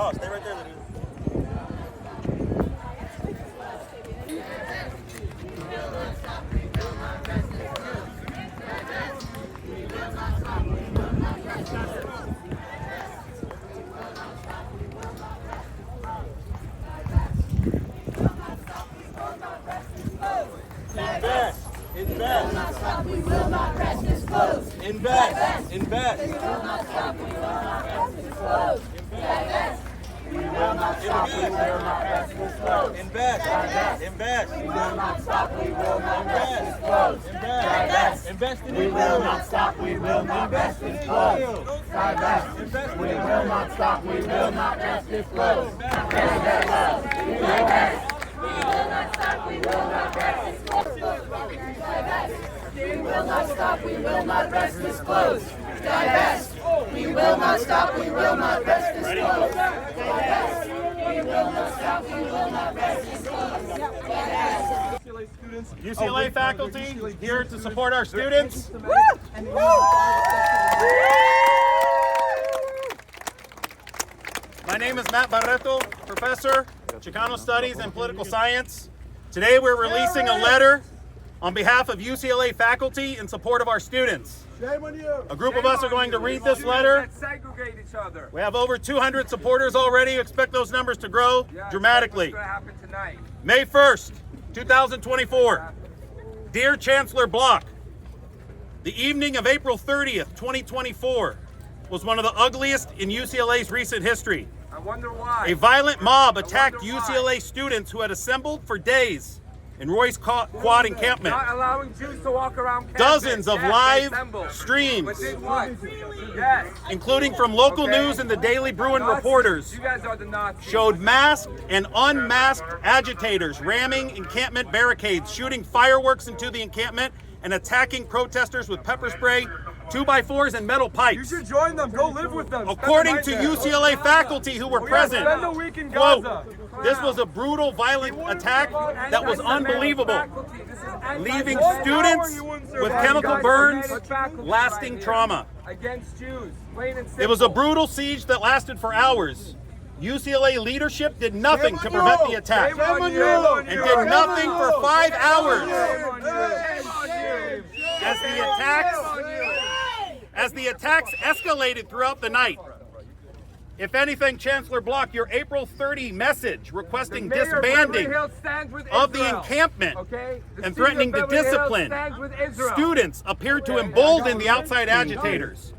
Oh, stay right there, Lydia. Invest. We will not rest. This close. Invest. Invest. We will not stop. We will not rest. This close. Invest. We will not stop. We will not rest. This close. Invest. Invest. We will not stop. We will not rest. This close. Invest. Invest in We will not stop. We will not rest. This close. Divest. We will not stop. We will not rest. This close. Divest. We will not stop. We will not rest. This close. We will not stop. We will not rest. This close. Divest. We will not stop. We will not rest. This close. Divest. We will not stop. We will not rest. This close. Divest. UCLA faculty here to support our students. My name is Matt Barreto, professor, Chicano Studies and Political Science. Today we're releasing a letter on behalf of UCLA faculty in support of our students. Shame on you. A group of us are going to read this letter. Segregate each other. We have over 200 supporters already. Expect those numbers to grow dramatically. What's going to happen tonight? May 1st, 2024. Dear Chancellor Block, the evening of April 30th, 2024 was one of the ugliest in UCLA's recent history. I wonder why. A violent mob attacked UCLA students who had assembled for days in Roy's Quad encampment. Not allowing Jews to walk around campus. Dozens of Yes, live they assembled. streams, But did what? Yes. including from local Okay. news and the Daily Bruin Nazis. reporters, You guys are the Nazis. showed masked and unmasked agitators ramming encampment barricades, shooting fireworks into the encampment, and attacking protesters with pepper spray, 2x4s, and metal You pipes. should join them. Go live with them. According to UCLA faculty who were present, Spend a week in quote, Gaza. this was a brutal, violent attack that was unbelievable, leaving students with chemical burns, lasting trauma. Against Jews. Plain and simple. It was a brutal siege that lasted for hours. UCLA leadership did nothing to prevent the attack Shame on you. and did nothing for 5 hours as the attacks escalated throughout the night. If anything, Chancellor Block, your April 30 message requesting disbanding of the encampment and threatening to discipline students appeared to embolden the outside agitators.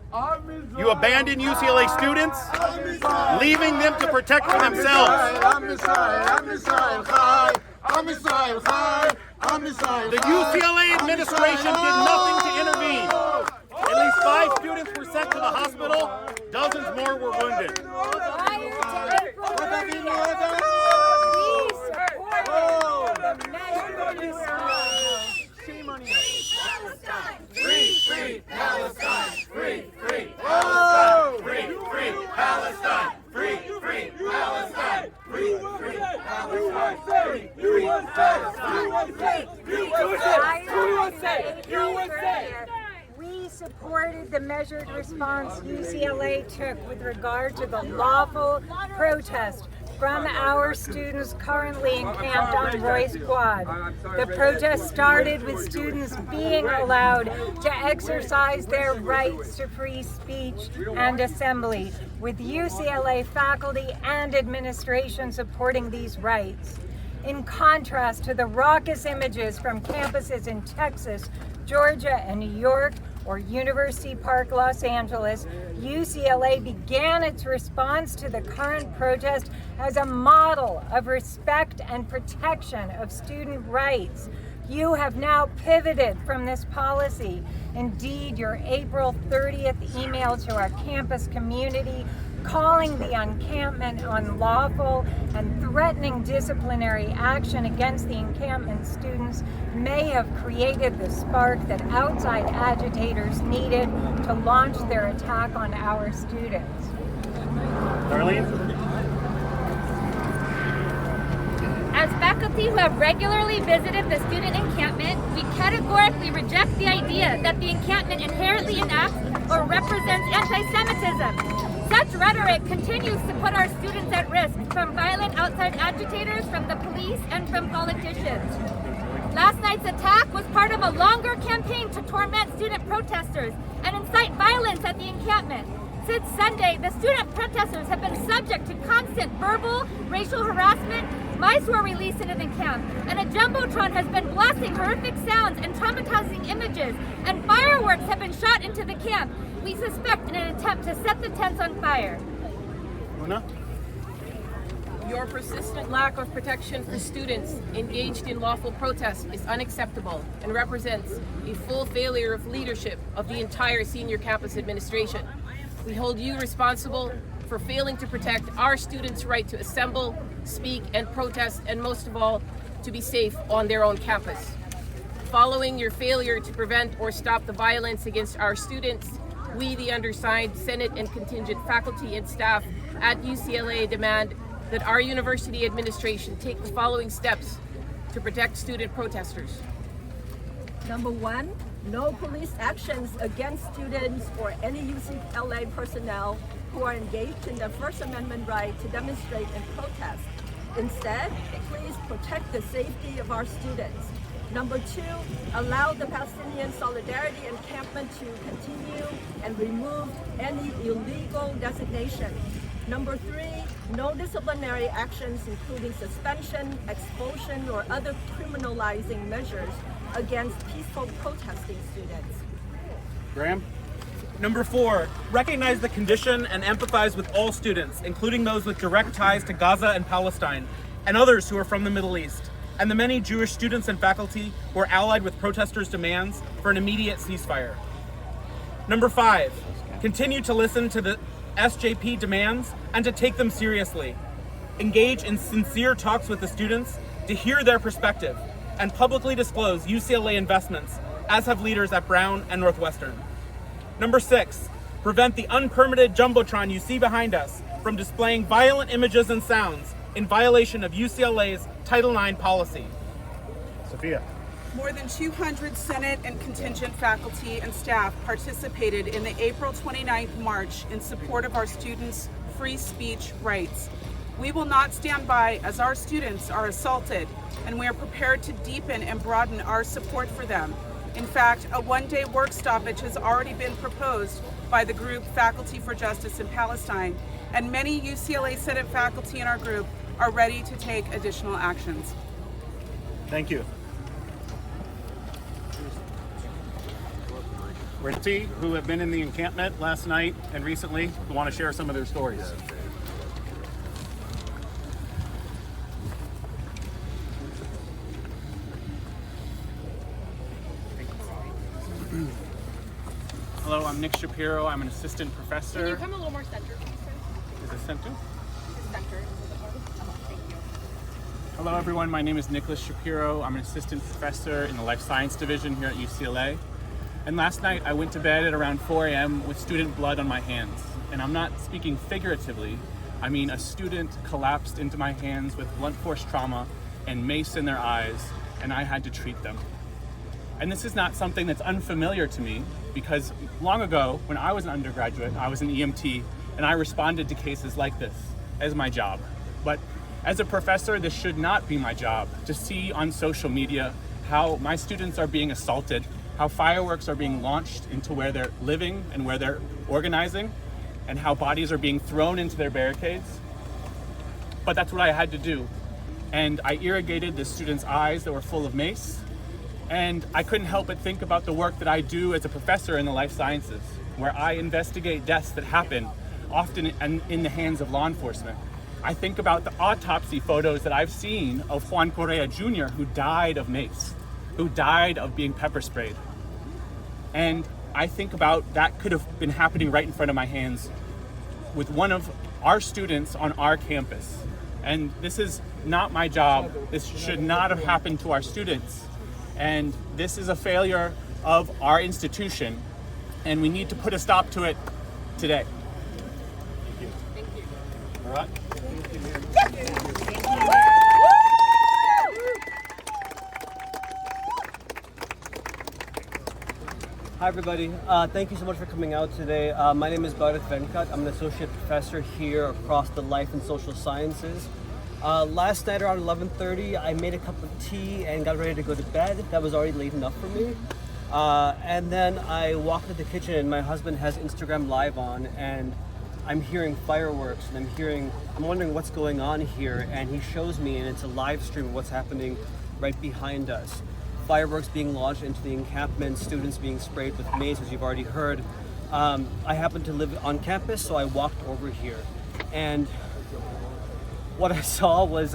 You abandoned UCLA students, leaving them to protect for themselves. The UCLA administration did nothing to intervene. At least 5 students were sent to the hospital, dozens more were wounded. Free, free Palestine. Free, free Palestine. Free, free Palestine. Free, free Palestine. Free, free Palestine. We supported the measured response UCLA took with regard to the lawful protest from our students currently encamped on Roy's Quad. The protest started with students being allowed to exercise their rights to free speech and assembly, with UCLA faculty and administration supporting these rights. In contrast to the raucous images from campuses in Texas, Georgia, and New York, or University Park, Los Angeles, UCLA began its response to the current protest as a model of respect and protection of student rights. You have now pivoted from this policy. Indeed, your April 30th email to our campus community calling the encampment unlawful and threatening disciplinary action against the encampment students may have created the spark that outside agitators needed to launch their attack on our students. Darlene? As faculty who have regularly visited the student encampment, we categorically reject the idea that the encampment inherently enacts or represents anti-Semitism. Such This rhetoric continues to put our students at risk from violent outside agitators, from the police, and from politicians. Last night's attack was part of a longer campaign to torment student protesters and incite violence at the encampment. Since Sunday, the student protesters have been subject to constant verbal, racial harassment. Mice were released into the camp, and a jumbotron has been blasting horrific sounds and traumatizing images, and fireworks have been shot into the camp, we suspect in an attempt to set the tents on fire. Una? Your persistent lack of protection for students engaged in lawful protest is unacceptable and represents a full failure of leadership of the entire senior campus administration. We hold you responsible for failing to protect our students' right to assemble, speak, and protest, and most of all, to be safe on their own campus. Following your failure to prevent or stop the violence against our students, we, the undersigned Senate and contingent faculty and staff at UCLA, demand that our university administration take the following steps to protect student protesters. Number one, no police actions against students or any UCLA personnel who are engaged in their First Amendment right to demonstrate and protest. Instead, please protect the safety of our students. Number two, allow the Palestinian Solidarity encampment to continue and remove any illegal designation. Number three, no disciplinary actions including suspension, expulsion, or other criminalizing measures against peaceful protesting students. Graham? Number four, recognize the condition and empathize with all students, including those with direct ties to Gaza and Palestine, and others who are from the Middle East, and the many Jewish students and faculty who are allied with protesters' demands for an immediate ceasefire. Number five, continue to listen to the SJP demands and to take them seriously. Engage in sincere talks with the students to hear their perspective, and publicly disclose UCLA investments, as have leaders at Brown and Northwestern. Number six, prevent the unpermitted jumbotron you see behind us from displaying violent images and sounds in violation of UCLA's Title IX policy. Sophia? More than 200 Senate and contingent faculty and staff participated in the April 29th march in support of our students' free speech rights. We will not stand by as our students are assaulted, and we are prepared to deepen and broaden our support for them. In fact, a one-day work stoppage has already been proposed by the group Faculty for Justice in Palestine, and many UCLA Senate faculty in our group are ready to take additional actions. Thank you. Ritty, who have been in the encampment last night and recently, who want to share some of their stories. Hello, I'm Nick Shapiro. I'm an assistant professor. Can you come a little more center, please, sir? Is it center? Center. Thank you. Hello, everyone. My name is Nicholas Shapiro. I'm an assistant professor in the Life Science Division here at UCLA. And last night, I went to bed at around 4 a.m. with student blood on my hands. And I'm not speaking figuratively. I mean, a student collapsed into my hands with blunt force trauma and mace in their eyes, and I had to treat them. And this is not something that's unfamiliar to me, because long ago, when I was an undergraduate, I was an EMT, and I responded to cases like this as my job. But as a professor, this should not be my job, to see on social media how my students are being assaulted, how fireworks are being launched into where they're living and where they're organizing, and how bodies are being thrown into their barricades. But that's what I had to do. And I irrigated the students' eyes that were full of mace, and I couldn't help but think about the work that I do as a professor in the life sciences, where I investigate deaths that happen often in the hands of law enforcement. I think about the autopsy photos that I've seen of Juan Correa Jr., who died of mace, who died of being pepper sprayed. And I think about that could have been happening right in front of my hands with one of our students on our campus. And this is not my job. This should not have happened to our students. And this is a failure of our institution, and we need to put a stop to it today. Thank you. All right. Hi everybody, thank you so much for coming out today. My name is Bharat Venkat. I'm an associate professor here across the life and social sciences. Last night around 11:30, I made a cup of tea and got ready to go to bed. That was already late enough for me. And then I walked to the kitchen and my husband has Instagram Live on and I'm hearing fireworks and I'm wondering what's going on here, and he shows me and it's a live stream of what's happening right behind us. Fireworks being launched into the encampment, students being sprayed with mace, as you've already heard. I happen to live on campus, so I walked over here. And what I saw was,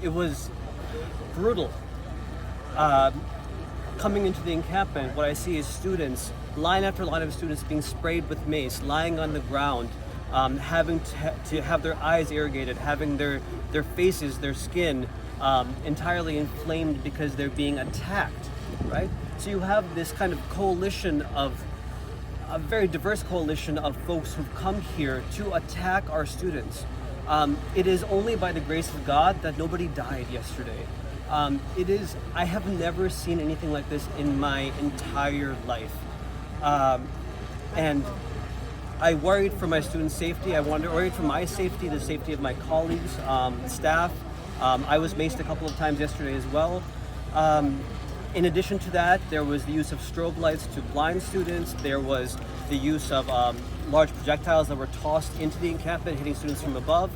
it was brutal. Coming into the encampment, what I see is students, line after line of students being sprayed with mace, lying on the ground, having to have their eyes irrigated, having their faces, their skin, entirely inflamed because they're being attacked, right? So you have this kind of coalition of, a very diverse coalition of folks who've come here to attack our students. It is only by the grace of God that nobody died yesterday. I have never seen anything like this in my entire life. And I worried for my students' safety. I worried for my safety, the safety of my colleagues, staff. I was maced a couple of times yesterday as well. In addition to that, there was the use of strobe lights to blind students. There was the use of large projectiles that were tossed into the encampment, hitting students from above.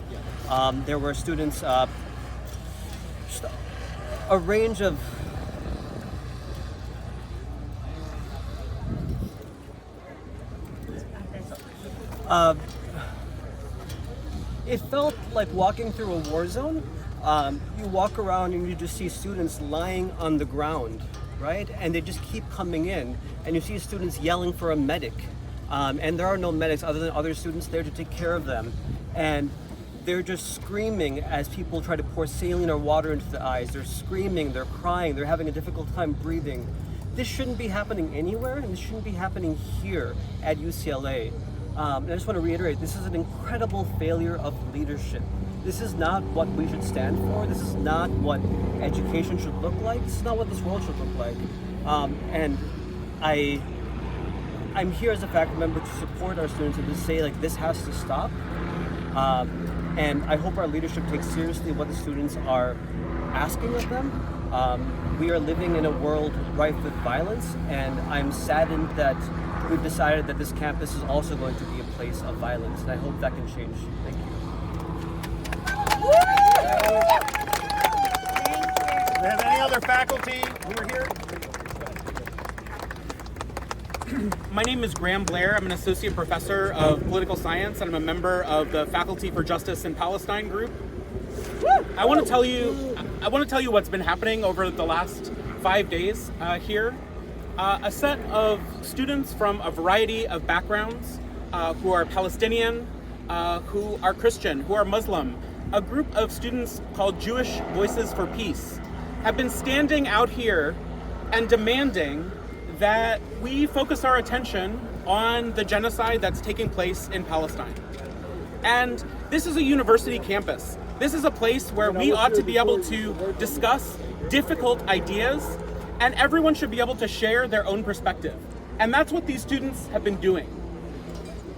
There were students, just a range of it felt like walking through a war zone. You walk around and you just see students lying on the ground, right? And they just keep coming in, and you see students yelling for a medic. And there are no medics other than other students there to take care of them. And they're just screaming as people try to pour saline or water into the eyes. They're screaming, they're crying, they're having a difficult time breathing. This shouldn't be happening anywhere, and this shouldn't be happening here at UCLA. And I just want to reiterate, this is an incredible failure of leadership. This is not what we should stand for. This is not what education should look like. This is not what this world should look like. And I'm here as a faculty member to support our students and to say, like, this has to stop. And I hope our leadership takes seriously what the students are asking of them. We are living in a world rife with violence, and I'm saddened that we've decided that this campus is also going to be a place of violence, and I hope that can change. Thank you. Do we have any other faculty who are here? My name is Graham Blair. I'm an associate professor of political science, and I'm a member of the Faculty for Justice in Palestine group. I want to tell you what's been happening over the last 5 days here. A set of students from a variety of backgrounds who are Palestinian, who are Christian, who are Muslim, a group of students called Jewish Voices for Peace, have been standing out here and demanding that we focus our attention on the genocide that's taking place in Palestine. And this is a university campus. This is a place where we ought to be able to discuss difficult ideas, and everyone should be able to share their own perspective. And that's what these students have been doing.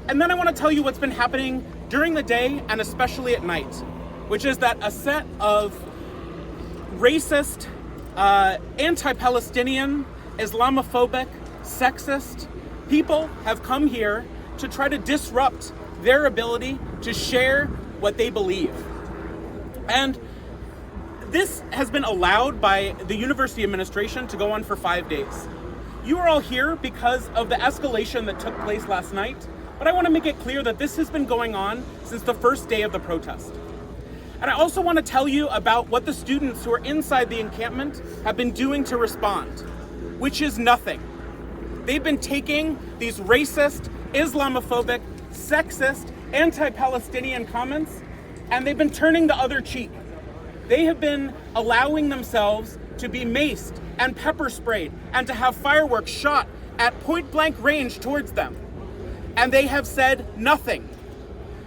And then I want to tell you what's been happening during the day and especially at night, which is that a set of racist, anti-Palestinian, Islamophobic, sexist people have come here to try to disrupt their ability to share what they believe. And this has been allowed by the university administration to go on for 5 days. You are all here because of the escalation that took place last night, but I want to make it clear that this has been going on since the first day of the protest. And I also want to tell you about what the students who are inside the encampment have been doing to respond, which is nothing. They've been taking these racist, Islamophobic, sexist, anti-Palestinian comments, and they've been turning the other cheek. They have been allowing themselves to be maced and pepper sprayed and to have fireworks shot at point-blank range towards them. And they have said nothing.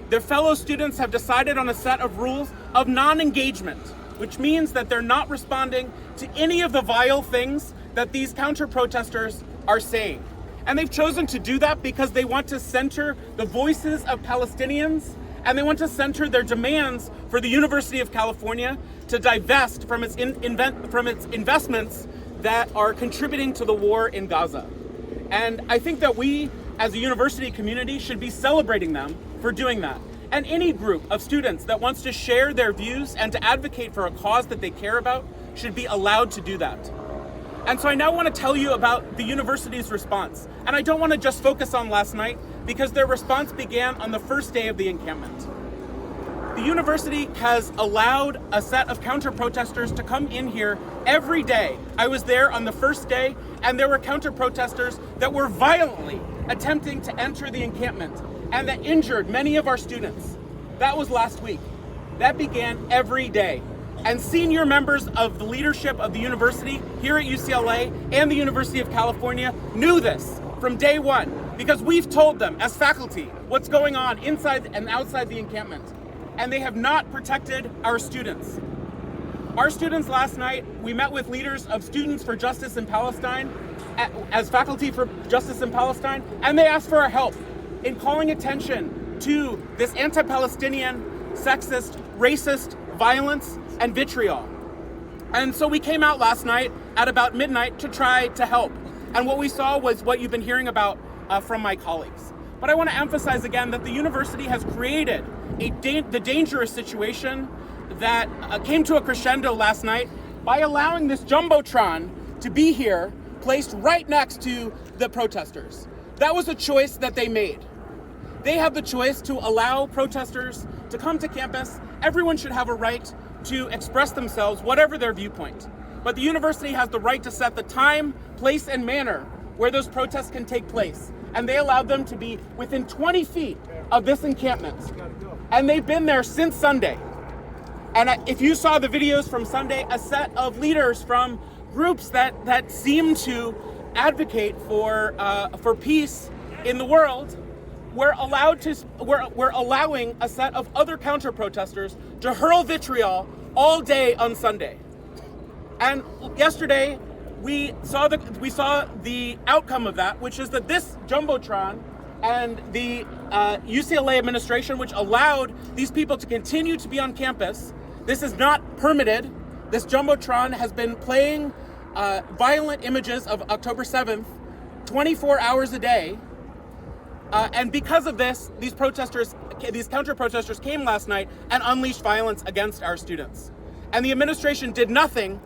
Their fellow students have decided on a set of rules of non-engagement, which means that they're not responding to any of the vile things that these counter-protesters are saying. And they've chosen to do that because they want to center the voices of Palestinians, and they want to center their demands for the University of California to divest from its investments that are contributing to the war in Gaza. And I think that we, as a university community, should be celebrating them for doing that. And any group of students that wants to share their views and to advocate for a cause that they care about should be allowed to do that. And so I now want to tell you about the university's response. And I don't want to just focus on last night, because their response began on the first day of the encampment. The university has allowed a set of counter-protesters to come in here every day. I was there on the first day, and there were counter-protesters that were violently attempting to enter the encampment and that injured many of our students. That was last week. That began every day. And senior members of the leadership of the university here at UCLA and the University of California knew this from day one, because we've told them as faculty what's going on inside and outside the encampment. And they have not protected our students. Our students last night, we met with leaders of Students for Justice in Palestine, as Faculty for Justice in Palestine, and they asked for our help in calling attention to this anti-Palestinian, sexist, racist violence and vitriol. And so we came out last night at about midnight to try to help. And what we saw was what you've been hearing about from my colleagues. But I want to emphasize again that the university has created the dangerous situation that came to a crescendo last night by allowing this Jumbotron to be here, placed right next to the protesters. That was a choice that they made. They have the choice to allow protesters to come to campus. Everyone should have a right to express themselves, whatever their viewpoint. But the university has the right to set the time, place, and manner where those protests can take place. And they allowed them to be within 20 feet of this encampment. And they've been there since Sunday. And if you saw the videos from Sunday, a set of leaders from groups that seem to advocate for peace in the world, we're allowing a set of other counter-protesters to hurl vitriol all day on Sunday. And yesterday, we saw the outcome of that, which is that this Jumbotron and the UCLA administration, which allowed these people to continue to be on campus, this is not permitted. This Jumbotron has been playing violent images of October 7th 24 hours a day. And because of this, these counter-protesters came last night and unleashed violence against our students. And the administration did nothing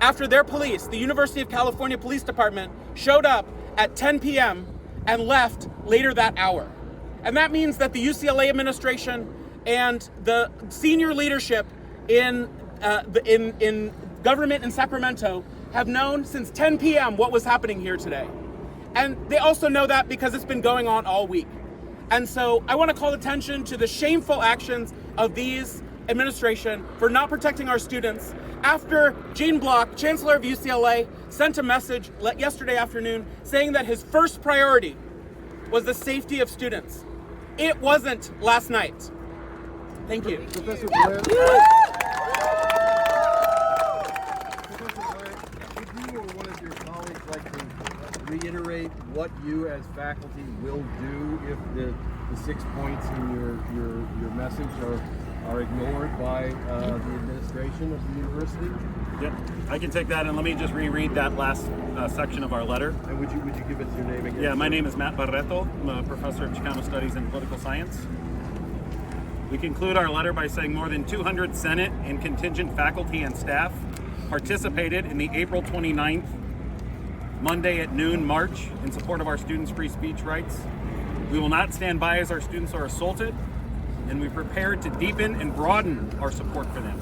after their police, the University of California Police Department, showed up at 10 p.m. and left later that hour. And that means that the UCLA administration and the senior leadership in government in Sacramento have known since 10 p.m. what was happening here today. And they also know that because it's been going on all week. And so I want to call attention to the shameful actions of these administration for not protecting our students after Gene Block, Chancellor of UCLA, sent a message yesterday afternoon saying that his first priority was the safety of students. It wasn't last night. Thank you. Professor Blair. Would you or one of your colleagues like to reiterate what you as faculty will do if the 6 points in your message are ignored by the administration of the university? Yep, I can take that, and let me just reread that last section of our letter. And would you give us your name again? Yeah, my name is Matt Barreto. I'm a professor of Chicano Studies and Political Science. We conclude our letter by saying more than 200 Senate and contingent faculty and staff participated in the April 29th, Monday at noon march in support of our students' free speech rights. We will not stand by as our students are assaulted, and we prepared to deepen and broaden our support for them.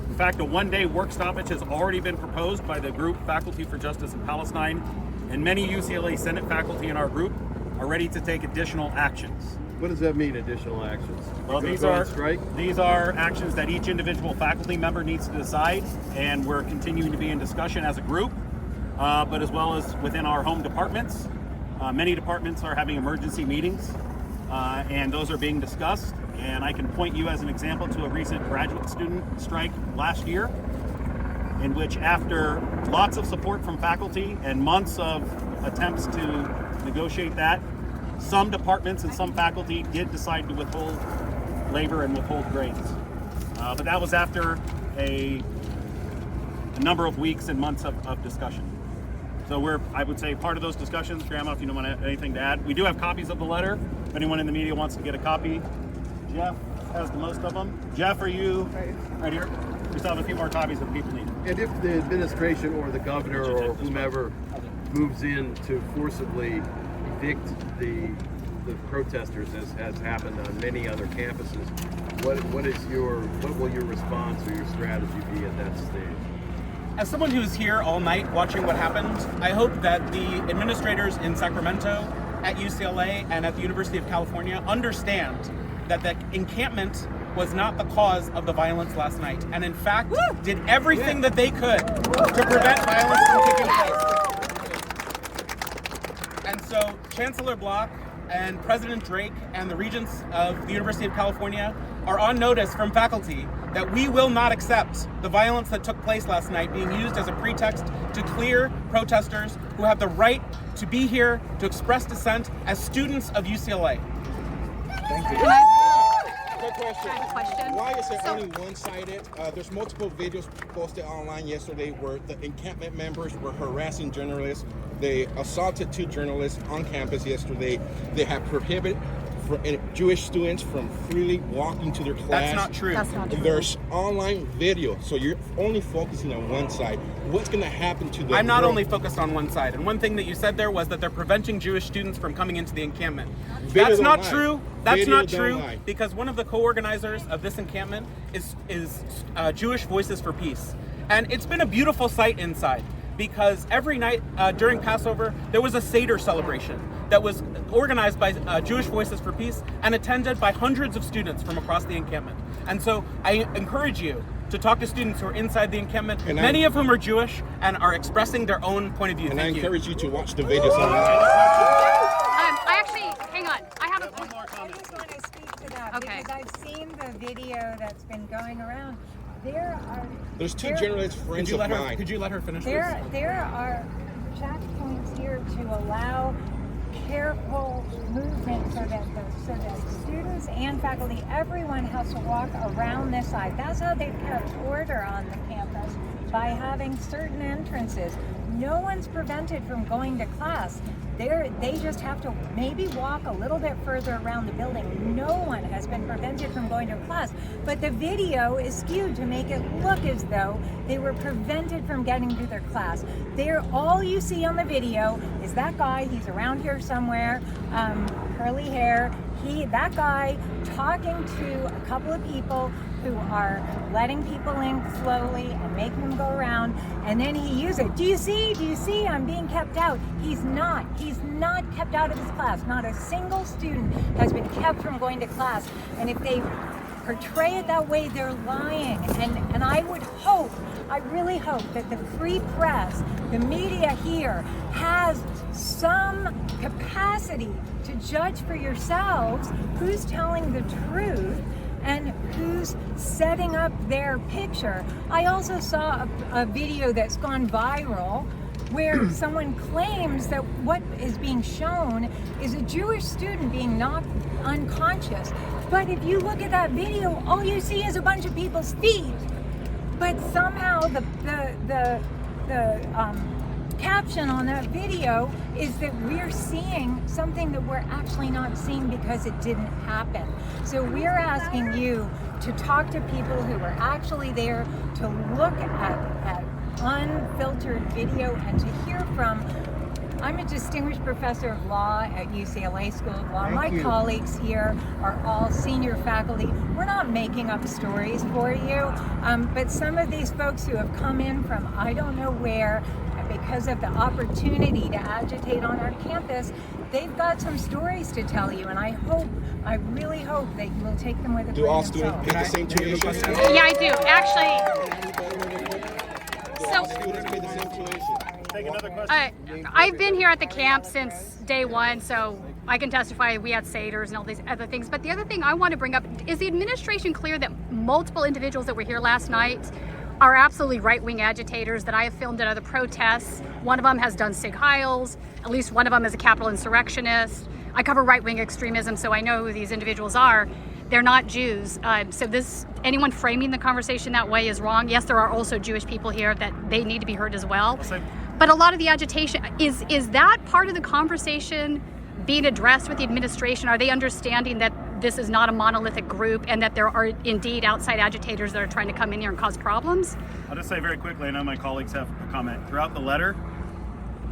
In fact, a one-day work stoppage has already been proposed by the group Faculty for Justice in Palestine, and many UCLA Senate faculty in our group are ready to take additional actions. What does that mean, additional actions? Well, these are actions that each individual faculty member needs to decide, and we're continuing to be in discussion as a group, but as well as within our home departments. Many departments are having emergency meetings, and those are being discussed. And I can point you as an example to a recent graduate student strike last year. in which, after lots of support from faculty and months of attempts to negotiate that, some departments and some faculty did decide to withhold labor and withhold grades. But that was after a number of weeks and months of discussion. So we're, I would say, part of those discussions. Grandma, if you don't want anything to add. We do have copies of the letter. If anyone in the media wants to get a copy. Jeff has the most of them. Jeff, are you right here? We still have a few more copies that people need. And if the administration or the governor or whomever moves in to forcibly evict the protesters, as has happened on many other campuses, what will your response or your strategy be at that stage? As someone who's here all night watching what happened, I hope that the administrators in Sacramento, at UCLA, and at the University of California understand that the encampment was not the cause of the violence last night, and in fact did everything that they could to prevent violence from taking place. And so Chancellor Block and President Drake and the regents of the University of California are on notice from faculty that we will not accept the violence that took place last night being used as a pretext to clear protesters who have the right to be here to express dissent as students of UCLA. Thank you. Quick question. Why is it only one-sided? There's multiple videos posted online yesterday where the encampment members were harassing journalists. They assaulted 2 journalists on campus yesterday. They have prohibited Jewish students from freely walking to their class. That's not true. There's online video, so you're only focusing on one side. What's going to happen to the I'm not only focused on one side, and one thing that you said there was that they're preventing Jewish students from coming into the encampment. That's not true. That's not true, because one of the co-organizers of this encampment is Jewish Voices for Peace. And it's been a beautiful sight inside, because every night during Passover, there was a Seder celebration that was organized by Jewish Voices for Peace and attended by hundreds of students from across the encampment. And so I encourage you to talk to students who are inside the encampment, many of whom are Jewish and are expressing their own point of view. And I encourage you to watch the videos online. I actually, hang on, I have one more comment. I just want to speak to that because I've seen the video that's been going around. There's 2 journalists friends of mine. Could you let her finish There are checkpoints here to allow careful movement so that students and faculty, everyone has to walk around this side. That's how they've kept order on the campus, by having certain entrances. No one's prevented from going to class. They just have to maybe walk a little bit further around the building. No one has been prevented from going to class, but the video is skewed to make it look as though they were prevented from getting to their class. All you see on the video is that guy. He's around here somewhere, curly hair. That guy talking to a couple of people who are letting people in slowly and making them go around, and then he uses it. Do you see? I'm being kept out. He's not kept out of his class. Not a single student has been kept from going to class. And if they portray it that way, they're lying. And I really hope that the free press, the media here, has some capacity to judge for yourselves who's telling the truth and who's setting up their picture. I also saw a video that's gone viral where someone claims that what is being shown is a Jewish student being knocked unconscious. But if you look at that video, all you see is a bunch of people's feet. But somehow the caption on that video is that we're seeing something that we're actually not seeing because it didn't happen. So we're asking you to talk to people who are actually there, to look at unfiltered video and to hear from. I'm a distinguished professor of law at UCLA School of Law. My colleagues here are all senior faculty. We're not making up stories for you, but some of these folks who have come in from I don't know where because of the opportunity to agitate on our campus, they've got some stories to tell you, and I really hope that you will take them with a grain of salt. Do all students pay the same tuition? Yeah, I do. Actually, I've been here at the camp since day one, so I can testify we had Seders and all these other things. But the other thing I want to bring up is the administration clear that multiple individuals that were here last night are absolutely right-wing agitators that I have filmed at other protests. One of them has done Sig Heils. At least one of them is a capital insurrectionist. I cover right-wing extremism, so I know who these individuals are. They're not Jews. So anyone framing the conversation that way is wrong. Yes, there are also Jewish people here that they need to be heard as well. But a lot of the agitation, is that part of the conversation being addressed with the administration? Are they understanding that this is not a monolithic group and that there are indeed outside agitators that are trying to come in here and cause problems? I'll just say very quickly, I know my colleagues have a comment. Throughout the letter,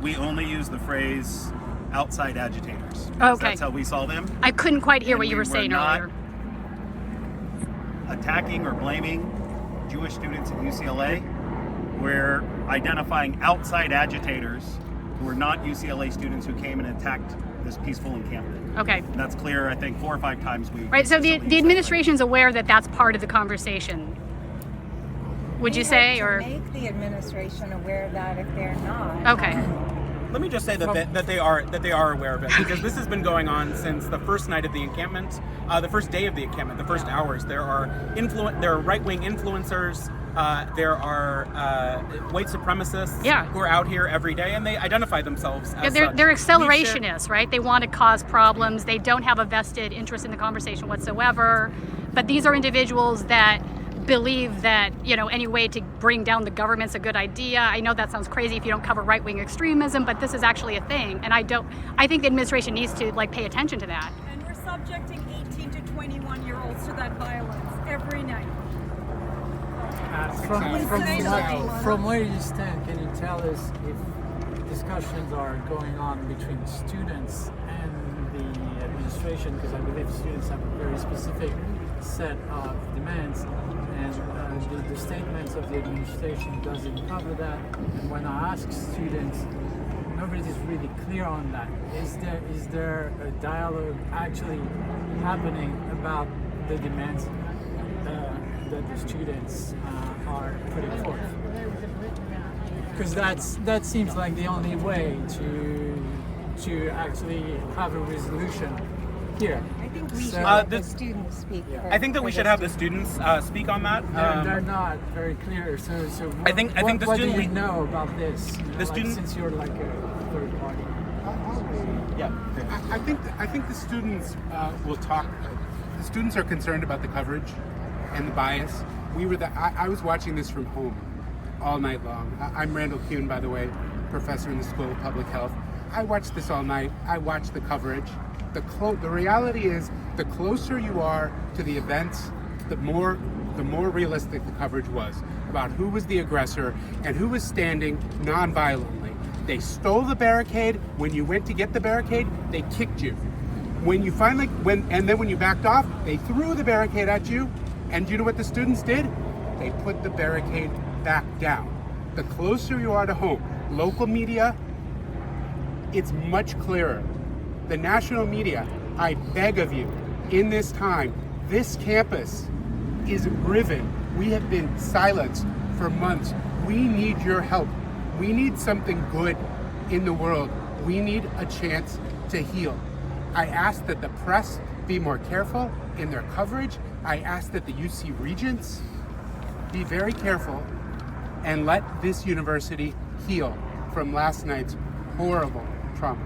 we only use the phrase outside agitators. Okay. That's how we saw them. I couldn't quite hear what you were saying earlier. Attacking or blaming Jewish students at UCLA. We're identifying outside agitators who are not UCLA students who came and attacked this peaceful encampment. Okay. And that's clear, I think, 4 or 5 times. Right, so the administration's aware that that's part of the conversation. Would you say, or make the administration aware of that if they're not? Okay. Let me just say that they are aware of it, because this has been going on since the first night of the encampment, the first day of the encampment, the first hours. There are right-wing influencers. There are white supremacists who are out here every day, and they identify themselves as they're accelerationists, right? They want to cause problems. They don't have a vested interest in the conversation whatsoever. But these are individuals that believe that, you know, any way to bring down the government's a good idea. I know that sounds crazy if you don't cover right-wing extremism, but this is actually a thing. And I think the administration needs to pay attention to that. And we're subjecting 18 to 21-year-olds to that violence every night. From where you stand, can you tell us if discussions are going on between students and the administration? Because I believe students have a very specific set of demands, and the statements of the administration doesn't cover that. And when I ask students, nobody's really clear on that. Is there a dialogue actually happening about the demands that the students are putting forth? Because that seems like the only way to actually have a resolution here. I think we should have the students speak. I think that we should have the students speak on that. They're not very clear. So I think the what student. do you know about this? The student, since you're like a third party. Yeah, I think the students will talk. The students are concerned about the coverage and the bias. I was watching this from home all night long. I'm Randall Kuhn, by the way, professor in the School of Public Health. I watched this all night. I watched the coverage. The reality is, the closer you are to the events, the more realistic the coverage was about who was the aggressor and who was standing non-violently. They stole the barricade. When you went to get the barricade, they kicked you. When you finally and then when you backed off, they threw the barricade at you. And you know what the students did? They put the barricade back down. The closer you are to home, local media, it's much clearer. The national media, I beg of you, in this time, this campus is riven. We have been silenced for months. We need your help. We need something good in the world. We need a chance to heal. I ask that the press be more careful in their coverage. I ask that the UC regents be very careful and let this university heal from last night's horrible trauma.